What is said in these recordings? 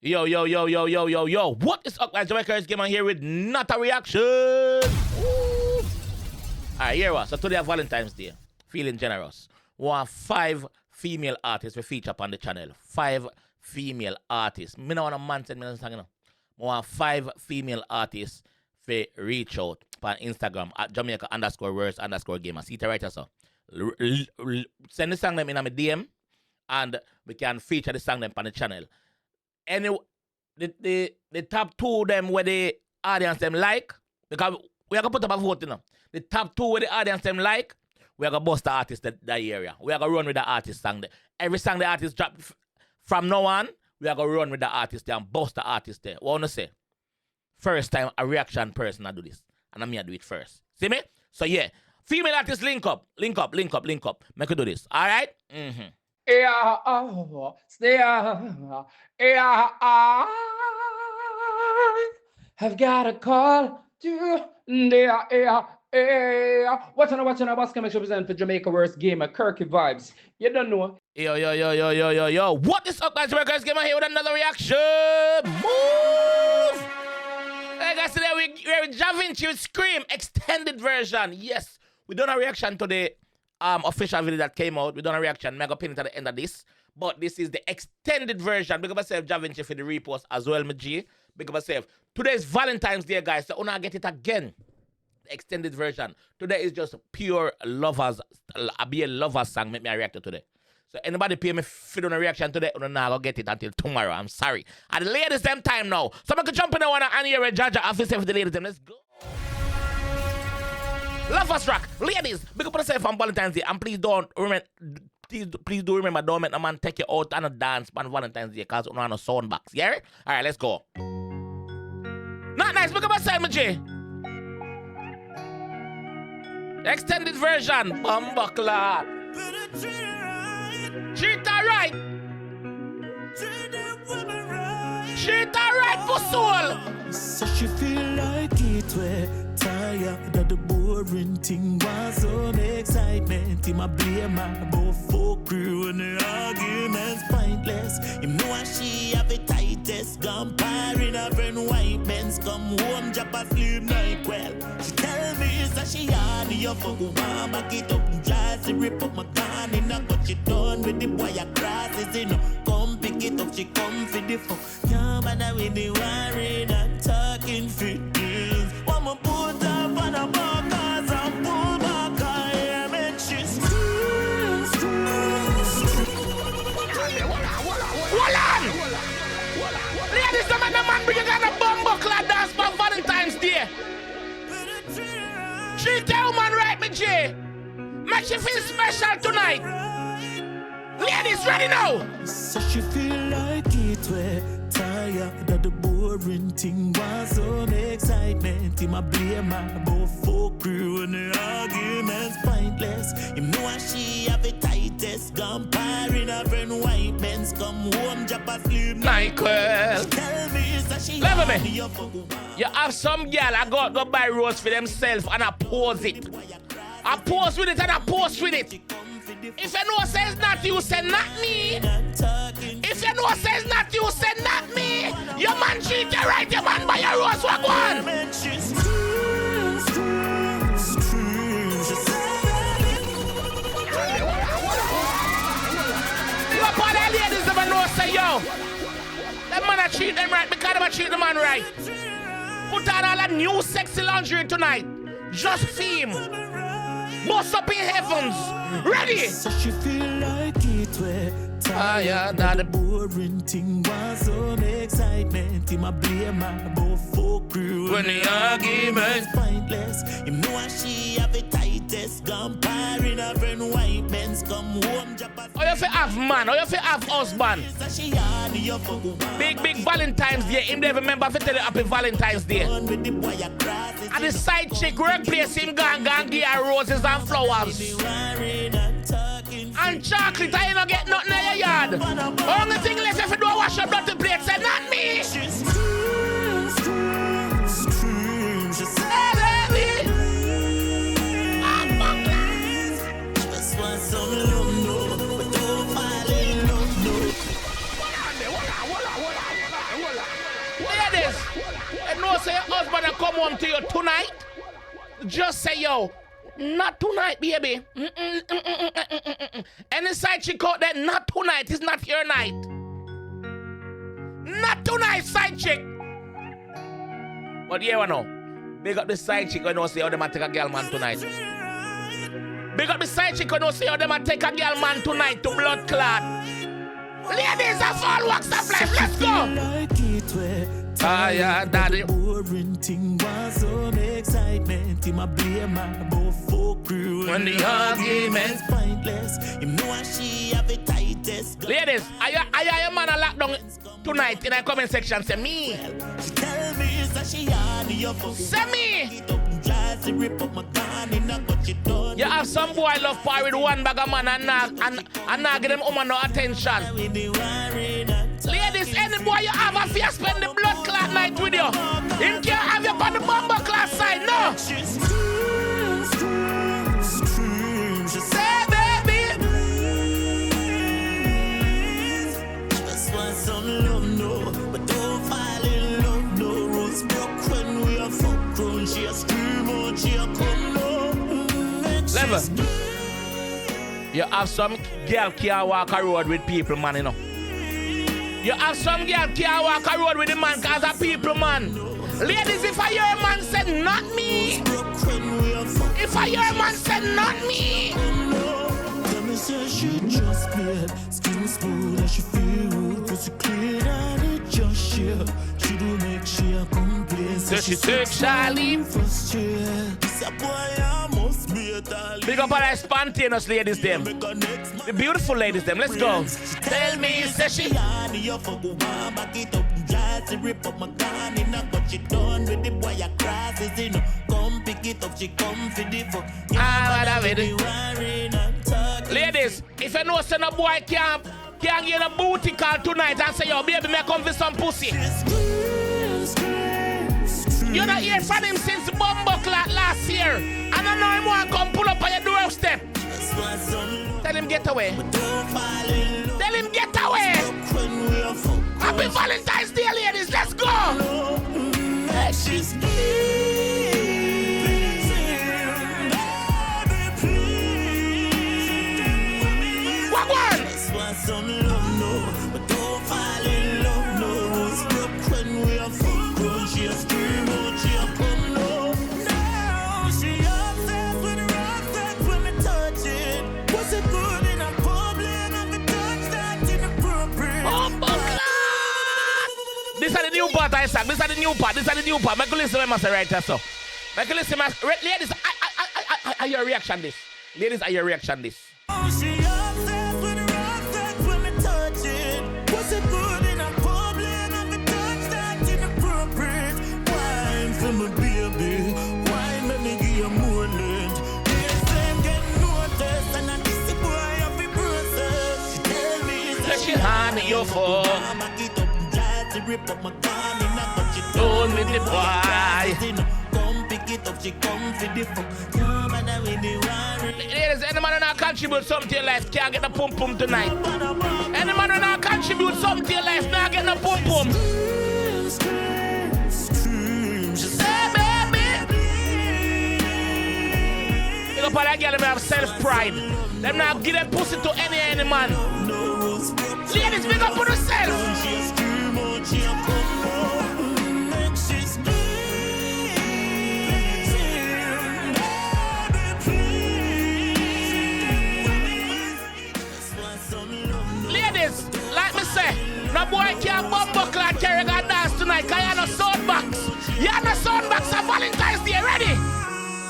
Yo, yo, yo, yo, yo, yo, yo. What is up, guys? JAMAICA'S game on here with not a reaction. Ooh. Alright, here was. So today is Valentine's Day. Feeling generous. We want 5 female artists we feature up on the channel. 5 female artists. Me no want a man said me no. We want 5 female artists to reach out on Instagram at Jamaica_words_gamer. See the writer so. Send the song them in my DM and we can feature the song them on the channel. And the top 2 of them where the audience them like, because we are going to put up a vote, you know. The top 2 where the audience them like, we are going to bust the artist that area. We are going to run with the artist song there. Every song the artist drop from now on, we are going to run with the artist there and bust the artist there. What I want to say? First time a reaction person I do this. And I'm here to do it first. See me? So yeah, female artists link up. Make we do this. All right? Mm-hmm. Yeah, stay yeah, I've got a call to What's on the boss can represent for JAMAICA'S 𝐑𝐂𝐓𝐈𝐎𝐍. You don't know. Yo. What is up, guys? JAMAICA'S game here with another reaction. Move! Hey guys, today we're with Jah Vinci with Scream extended version. Yes, we done a reaction to the official video that came out. We done a reaction. Mega pin it at the end of this. But this is the extended version. Big up myself, Jah Vinci, for the repost as well, my G. Big up myself. Today is Valentine's Day, guys. So I get it again. The extended version. Today is just pure lovers. I'll be a lover's song. Make me a react to today. So anybody pay me for doing a reaction today, I'm not gonna get it until tomorrow. I'm sorry. At the ladies them time now. So I could jump in the one and hear a Jaja officer for the ladies them. Let's go. Lovers rock. Ladies, big up yourself on Valentine's Day. And please don't remember, please do remember, don't make a man take you out and a dance on Valentine's Day because we're on a sound box. Yeah? Alright, let's go. Not nice, big up yourself, my G. Extended version. Bumbuckler. Treat her right. Treat her right for soul. So she feel like it were tired of the boring thing. Was some excitement in my blame. Both folk crew and the arguments pointless. You know why she have a tightest gun in her friend white men's come home drop a sleep night. Well, she tell me that she had the fuck one back it up and try to rip up my gun in her, but she done with the boy across you know. Come pick it up, she come for the fuck. Yeah, man, I with the worrying and talking fitness. One more put up on a buckers and pull back her hair, make she scream. Hold on! Ladies, the man bring you a bumbuckler dance for Valentine's Day. Treat the woman right, me J. Make she feel special tonight. Ladies, ready now? So she feel like it were tired of the boring thing. Was some excitement in my blame. Both folk crew and the arguments pointless. You know why she have a tightest gun in her friend white men's come home drop a sleep night. Tell me that she love me. You have some girl I go buy rose for themselves and I pose it. I pose with it and I pose with it. If you know says not you, say not me. If you know says not you, say not me. Your man treat you right, your man buy your rose, what one? Look all the ladies never know say yo. That man I treat them right because they treat the man right. Put on all that new sexy lingerie tonight. Just theme. Bust up in heavens. Ready? So she feel like it were tired of the boring thing. Was some excitement in my blame. Both folk crew when the arguments pointless. You know why she have a tightest gun in her friend white men's come home drop a. Oh, you fi have man, oh, you fi have husband. Big Valentine's Day. Him never remember to tell you happy Valentine's Day. And the side chick workplace him gang give her roses and flowers. And chocolate, I ain't not get nothing in your yard. Only thing left if you don't wash your dirty plate, say not me. Hey, baby. Just want some love, no, but don't fall in love, no. And no say your husband come home to you tonight. Just say, yo, not tonight, baby. Any side chick out there, not tonight. It's not your night. Not tonight, side chick. But yeah, you know, big up the side chick when you say how them take a girl man tonight. Big up the side chick when you say how them take a girl man tonight to blood clot. Ladies, that's all walks of life. Let's go. Ah, yeah, daddy. Boring thing was some excitement in my beer, my folk crew. When the argument's pointless, you know she have it tightest. Ladies, are you man a lockdown tonight in the comment section? Say me. She tell me that she on your phone. Say me. You have some boy love power with one bag of man and not give them woman no attention. Ladies, any boy you have a fear spend the blood clot night with you. Him can't have you on the bomber class side, no. Say baby. Just want some love, no, but don't fall in love, no. Rose broke when we are fuck grown. She a scream out, she a come low. Level. You have some girl can't walk a road with people, man, you know. You have some girl can't walk a road with the man cause a people, man. Ladies, if I hear a man say not me. If I hear a man say not me. She just clear, skin smooth and she feel rude, pussy clean and it just share. She do make she a complain. So she sexually frustrated. This a boy I must be a darling. Big up all the spontaneous ladies them. The beautiful ladies them. Let's go. Tell me, say she on your fuck back it up, drive to rip up my gun in a but she done with the boy a crosses in. Come pick it up, she come for the fuck. Ladies, if you know say no boy can't get a booty call tonight and say, yo, baby, me come for some pussy. You don't hear from him since Bumbleclot last year. And I know him want to come pull up on your doorstep. Tell him get away. Tell him get away. Happy Valentine's Day, ladies. Let's go. What one? Some love, no, but don't fall in love, no. Rose broke when we are full grown. She a scream out, she a come low. Now she obsessed with the rough sex when me touch it. Was it good in a public? I'm the touch that inappropriate. This is the new part I sang. This is the new part. This is the new part. Make you listen to my right here, so. Make you listen to my... Ladies, are your reaction this? Ladies, are your reaction this? Oh, she obsessed with the rough sex when me touch it. Was it good in a public? I'm the touch that inappropriate. Wine for my baby. Wine let me give you more length. Yes, I'm getting noticed and I miss the boy of the process. She tell me that she hand your fuck. Rip up my gun in a but she don't with the boy. Come pick it up, she come for the fuck. Come and I win the war. Ladies, any man who not contribute something to your life can't get the pum pum tonight. Any man who not contribute something to your life not get the pum pum. Hey baby. You know, but I get them have self-pride. Them not give them pussy to any man. Ladies, big up on yourself. Ladies, like me say, no boy can't Bumbleclot carry a dance tonight because you have no soundbox. You have no soundbox on Valentine's Day, ready?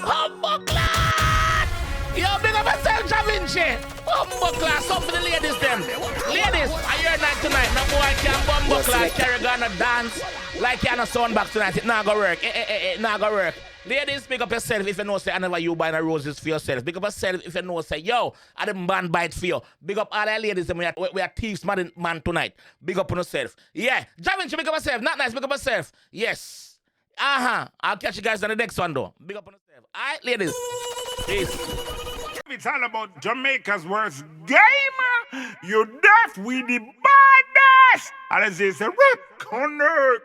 Bumbleclot! Yo, big up yourself, Jah Vinci. Bumbleclot, something for the ladies them. Ladies, are your night tonight? No boy can't Bumbleclot carry a dance like you have no soundbox tonight. It not gonna work. It not gonna work. Ladies, pick up yourself if you know say I never you buying the roses for yourself. Pick up yourself if you know say yo, I didn't band bite for you. Big up all the ladies and we are thieves man tonight. Big up on yourself. Yeah. Jah Vinci, pick up yourself. Not nice, pick up yourself. Yes. I'll catch you guys on the next one though. Big up on yourself. Alright, ladies. Peace. It's all about Jamaica's worst game. You deaf with the baddest. And it's a rip connect.